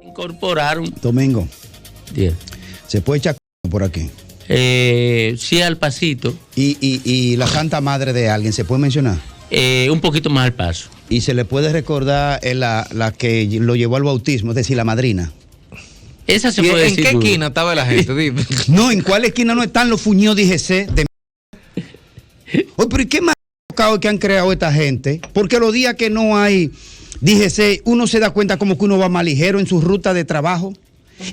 Incorporaron. Domingo. Yeah. ¿Se puede echar por aquí? Sí, al pasito. ¿Y la Santa Madre de alguien se puede mencionar? Un poquito más al paso. ¿Y se le puede recordar la que lo llevó al bautismo, es decir, la madrina? Esa se puede decir. ¿En qué esquina estaba la gente? Dime. No, ¿en cuál esquina no están los fuñidos de IGC? Oye, pero ¿y qué más que han creado esta gente? Porque los días que no hay DGC, uno se da cuenta como que uno va más ligero en su ruta de trabajo.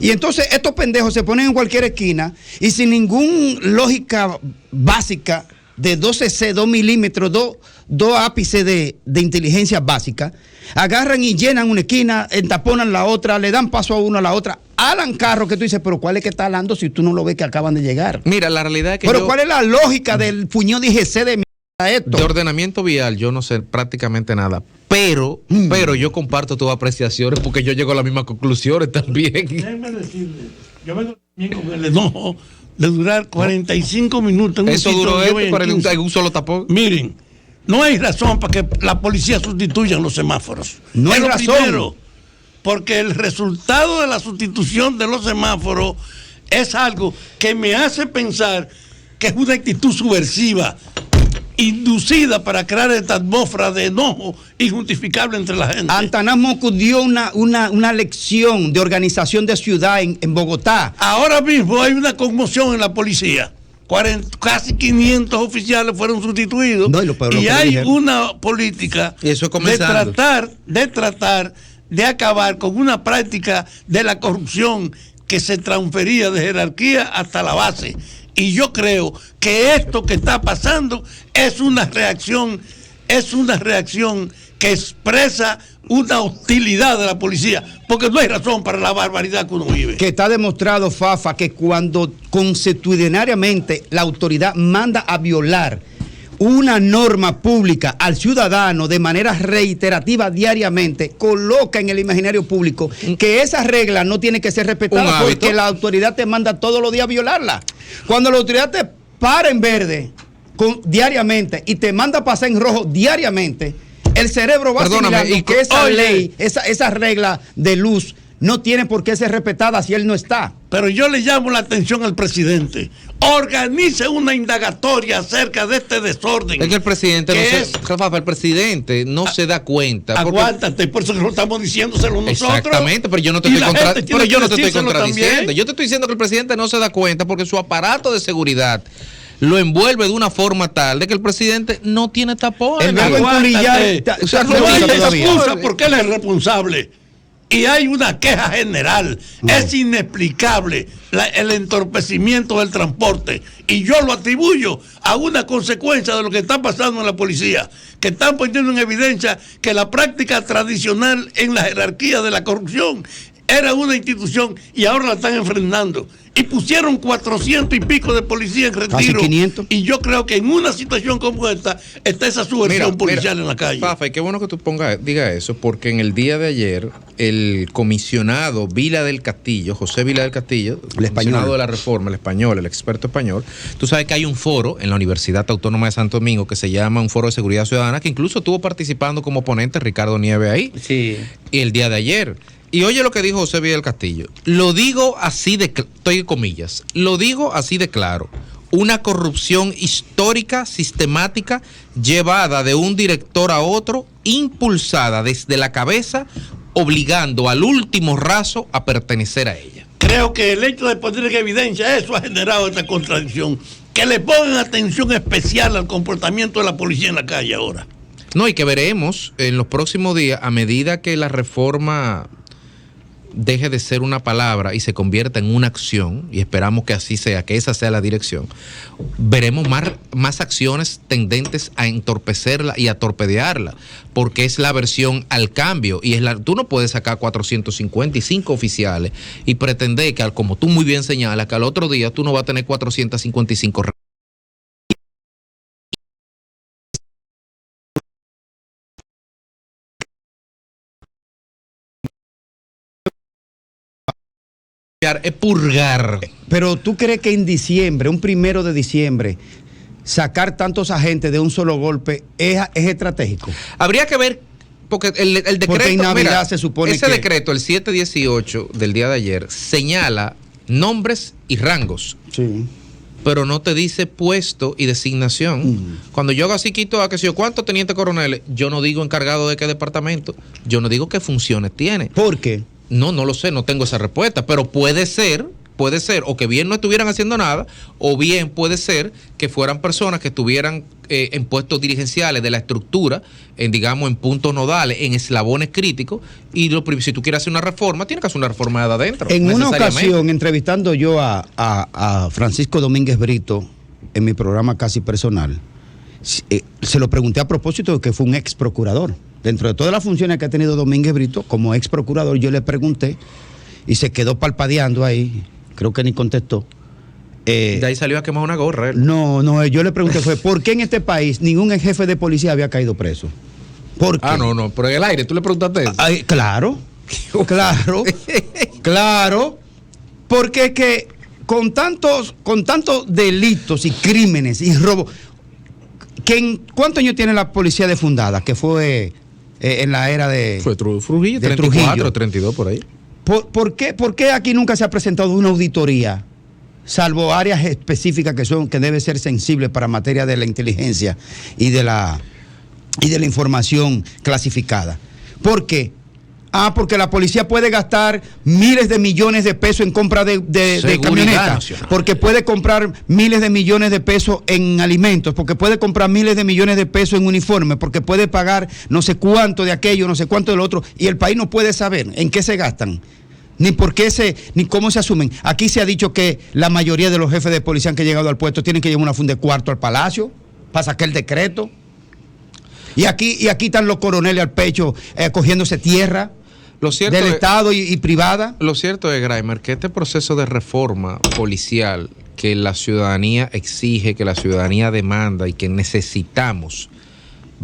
Y entonces estos pendejos se ponen en cualquier esquina y sin ninguna lógica básica de 12C, 2 milímetros, dos ápices de inteligencia básica, agarran y llenan una esquina, entaponan la otra, le dan paso a uno a la otra, alan carro que tú dices, pero ¿cuál es que está alando si tú no lo ves que acaban de llegar? Mira, la realidad es que pero ¿cuál es la lógica del puñón de IGC de esto? De ordenamiento vial yo no sé prácticamente nada, pero yo comparto tus apreciaciones porque yo llego a las mismas conclusiones también. Déjenme decirle, yo vengo también con el enojo de durar 45 minutos en un Eso sitio duró en un solo tapón. Miren, no hay razón para que la policía sustituya los semáforos. No hay razón. Primero, porque el resultado de la sustitución de los semáforos es algo que me hace pensar que es una actitud subversiva, inducida para crear esta atmósfera de enojo injustificable entre la gente. Antanas Mocus dio una lección de organización de ciudad en Bogotá. Ahora mismo hay una conmoción en la policía. Casi 500 oficiales fueron sustituidos. No, y hay una política eso de tratar de acabar con una práctica de la corrupción que se transfería de jerarquía hasta la base. Y yo creo que esto que está pasando es una reacción que expresa una hostilidad de la policía, porque no hay razón para la barbaridad que uno vive. Que está demostrado, Fafa, que cuando consuetudinariamente la autoridad manda a violar una norma pública al ciudadano de manera reiterativa diariamente, coloca en el imaginario público que esa regla no tiene que ser respetada porque la autoridad te manda todos los días a violarla. Cuando la autoridad te para en verde diariamente y te manda a pasar en rojo diariamente, el cerebro va asimilando que esa ley, esa regla de luz no tiene por qué ser respetada si él no está. Pero yo le llamo la atención al presidente. Organice una indagatoria acerca de este desorden. Es que el presidente el presidente no se da cuenta. Aguántate, por eso que lo estamos diciéndoselo nosotros. Exactamente, pero yo no te estoy contradiciendo. Yo te estoy diciendo que el presidente no se da cuenta porque su aparato de seguridad lo envuelve de una forma tal de que el presidente no tiene tapón. No hay excusa porque él es responsable. Y hay una queja general. Es inexplicable el entorpecimiento del transporte. Y yo lo atribuyo a una consecuencia de lo que está pasando en la policía, que están poniendo en evidencia que la práctica tradicional en la jerarquía de la corrupción era una institución y ahora la están enfrentando. Y pusieron 400 y pico de policía en retiro. Casi 500. Y yo creo que en una situación como esta está esa subversión policial en la calle. Fafa, y qué bueno que tú diga eso, porque en el día de ayer el comisionado Vila del Castillo, José Vila del Castillo, el comisionado de la reforma, el español, el experto español, tú sabes que hay un foro en la Universidad Autónoma de Santo Domingo que se llama un foro de seguridad ciudadana, que incluso estuvo participando como ponente Ricardo Nieves ahí. Sí. Y el día de ayer. Y oye lo que dijo José Villa del Castillo. Lo digo así de, estoy en comillas, lo digo así de claro. Una corrupción histórica, sistemática, llevada de un director a otro, impulsada desde la cabeza, obligando al último raso a pertenecer a ella. Creo que el hecho de poner en evidencia eso ha generado esta contradicción. Que le pongan atención especial al comportamiento de la policía en la calle ahora. No, y que veremos en los próximos días, a medida que la reforma deje de ser una palabra y se convierta en una acción, y esperamos que así sea, que esa sea la dirección, veremos más acciones tendentes a entorpecerla y a torpedearla, porque es la versión al cambio, y tú no puedes sacar 455 oficiales y pretender que, como tú muy bien señalas, que al otro día tú no vas a tener 455 es purgar. Pero tú crees que en diciembre, un 1 de diciembre, sacar tantos agentes de un solo golpe es estratégico? Habría que ver, porque el decreto, porque en Navidad se supone ese que... decreto, el 718 del día de ayer, señala nombres y rangos. Sí. Pero no te dice puesto y designación. Cuando yo hago así, quito a que si yo cuántos tenientes coroneles, yo no digo encargado de qué departamento, yo no digo qué funciones tiene. ¿Por qué? No lo sé, no tengo esa respuesta, pero puede ser, o que bien no estuvieran haciendo nada, o bien puede ser que fueran personas que estuvieran en puestos dirigenciales de la estructura, digamos, en puntos nodales, en eslabones críticos, y si tú quieres hacer una reforma, tienes que hacer una reforma de adentro. En una ocasión, entrevistando yo a Francisco Domínguez Brito en mi programa Casi Personal, se lo pregunté a propósito de que fue un ex procurador. Dentro de todas las funciones que ha tenido Domínguez Brito, como ex procurador, yo le pregunté y se quedó palpadeando ahí, creo que ni contestó. De ahí salió a quemar una gorra. No, yo le pregunté fue, ¿por qué en este país ningún jefe de policía había caído preso? ¿Por qué? No, pero en el aire, ¿tú le preguntaste eso? Claro, porque es que con tantos delitos y crímenes y robos, ¿cuántos años tiene la policía de fundada? Que fue en la era de... Fue Trujillo, de 34, Trujillo. 32 por ahí. ¿Por qué aquí nunca se ha presentado una auditoría, salvo áreas específicas que debe ser sensibles para materia de la inteligencia y de la información clasificada? ¿Por qué? Porque la policía puede gastar miles de millones de pesos en compra de camionetas, porque puede comprar miles de millones de pesos en alimentos, porque puede comprar miles de millones de pesos en uniformes, porque puede pagar no sé cuánto de aquello, no sé cuánto de lo otro, y el país no puede saber en qué se gastan, ni cómo se asumen. Aquí se ha dicho que la mayoría de los jefes de policía que han llegado al puesto tienen que llevar una funda de cuarto al palacio para sacar el decreto. Y aquí están los coroneles al pecho cogiéndose tierra del Estado y privada. Lo cierto es, Graimer, que este proceso de reforma policial que la ciudadanía exige, que la ciudadanía demanda y que necesitamos,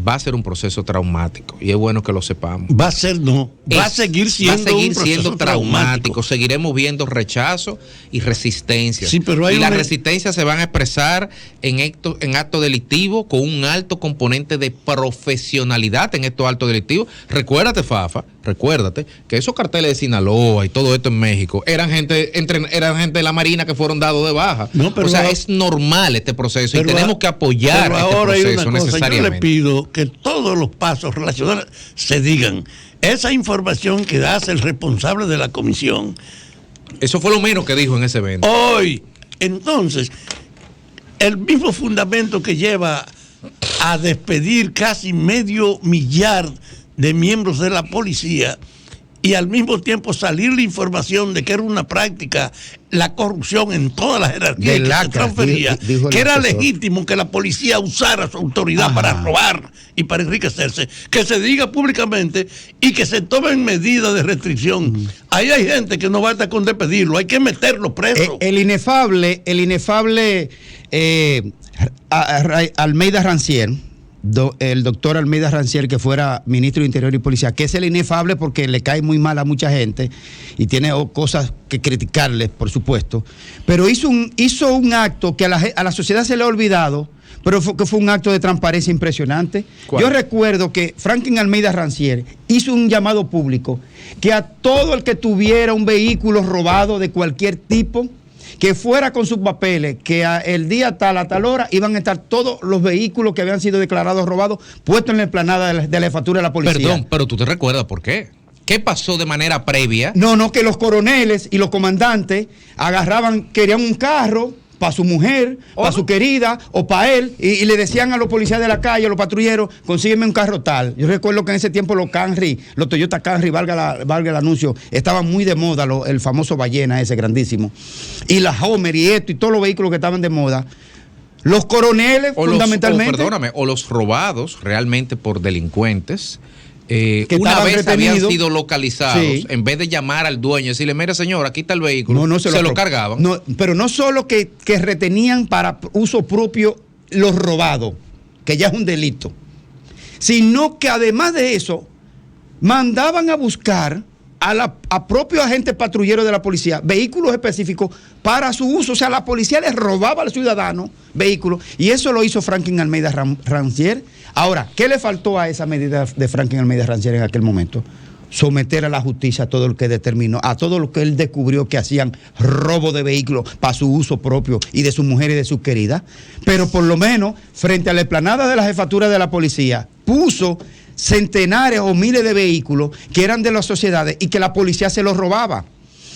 va a ser un proceso traumático. Y es bueno que lo sepamos. Va a seguir siendo traumático. Seguiremos viendo rechazo y resistencia. Sí, pero y las resistencias se van a expresar en actos delictivos con un alto componente de profesionalidad en estos actos delictivos. Recuérdate, Fafa, que esos carteles de Sinaloa y todo esto en México eran gente de la Marina que fueron dados de baja. Es normal este proceso y tenemos que apoyar este proceso necesariamente. Yo le pido que todos los pasos relacionados se digan. Esa información que da el responsable de la comisión. Eso fue lo menos que dijo en ese evento. Hoy, entonces, el mismo fundamento que lleva a despedir casi 500 000 de miembros de la policía y al mismo tiempo salir la información de que era una práctica la corrupción en toda la jerarquía que se transfería, que era legítimo que la policía usara su autoridad para robar y para enriquecerse, que se diga públicamente y que se tomen medidas de restricción. Ahí hay gente que no basta con despedirlo, hay que meterlo preso. El inefable Almeida Rancier, el doctor Almeida Rancier, que fuera ministro de Interior y Policía, que es el inefable porque le cae muy mal a mucha gente y tiene cosas que criticarle, por supuesto, pero hizo un acto que a la sociedad se le ha olvidado, pero que fue un acto de transparencia impresionante. ¿Cuál? Yo recuerdo que Franklin Almeida Rancier hizo un llamado público que a todo el que tuviera un vehículo robado de cualquier tipo, que fuera con sus papeles, que el día tal a tal hora iban a estar todos los vehículos que habían sido declarados robados puestos en la explanada de la jefatura de la policía. Perdón, pero tú te recuerdas por qué. ¿Qué pasó de manera previa? No, que los coroneles y los comandantes querían un carro para su mujer, para su querida o para él, y le decían a los policías de la calle, a los patrulleros, consígueme un carro tal. Yo recuerdo que en ese tiempo los Toyota Camry, valga el anuncio, estaban muy de moda, el famoso Ballena ese grandísimo, y la Homer y todos los vehículos que estaban de moda. Los coroneles, fundamentalmente. O los robados realmente por delincuentes, que una vez retenidos, habían sido localizados, sí, en vez de llamar al dueño y decirle, mira señor, aquí está el vehículo, se lo cargaban. Pero no solo que retenían para uso propio los robados, que ya es un delito, sino que además de eso, mandaban a buscar a propios agentes patrulleros de la policía vehículos específicos para su uso. O sea, la policía les robaba al ciudadano vehículos, y eso lo hizo Franklin Almeida Rancière. Ahora, ¿qué le faltó a esa medida de Franklin Almeida Rancière en aquel momento? Someter a la justicia a todo lo que determinó, a todo lo que él descubrió que hacían robo de vehículos para su uso propio y de su mujer y de sus queridas. Pero por lo menos, frente a la explanada de la jefatura de la policía, puso centenares o miles de vehículos que eran de las sociedades y que la policía se los robaba.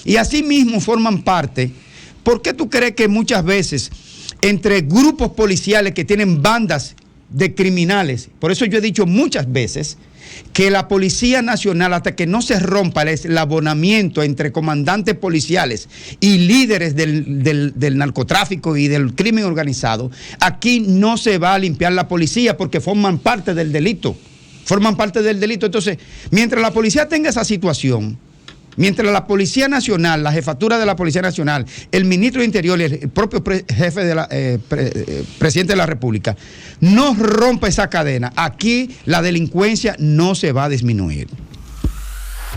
Y así mismo forman parte. ¿Por qué tú crees que muchas veces entre grupos policiales que tienen bandas de criminales, por eso yo he dicho muchas veces que la Policía Nacional, hasta que no se rompa el eslabonamiento entre comandantes policiales y líderes del narcotráfico y del crimen organizado, aquí no se va a limpiar la policía, porque forman parte del delito. Entonces, mientras la policía tenga esa situación, mientras la Policía Nacional, la jefatura de la Policía Nacional, el ministro de Interior y el propio jefe de presidente de la República no rompa esa cadena, aquí la delincuencia no se va a disminuir.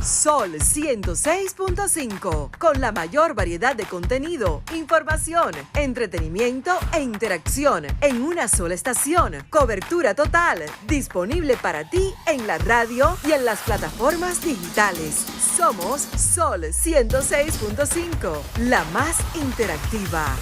Sol 106.5, con la mayor variedad de contenido, información, entretenimiento e interacción en una sola estación. Cobertura total, disponible para ti en la radio y en las plataformas digitales. Somos Sol 106.5, la más interactiva.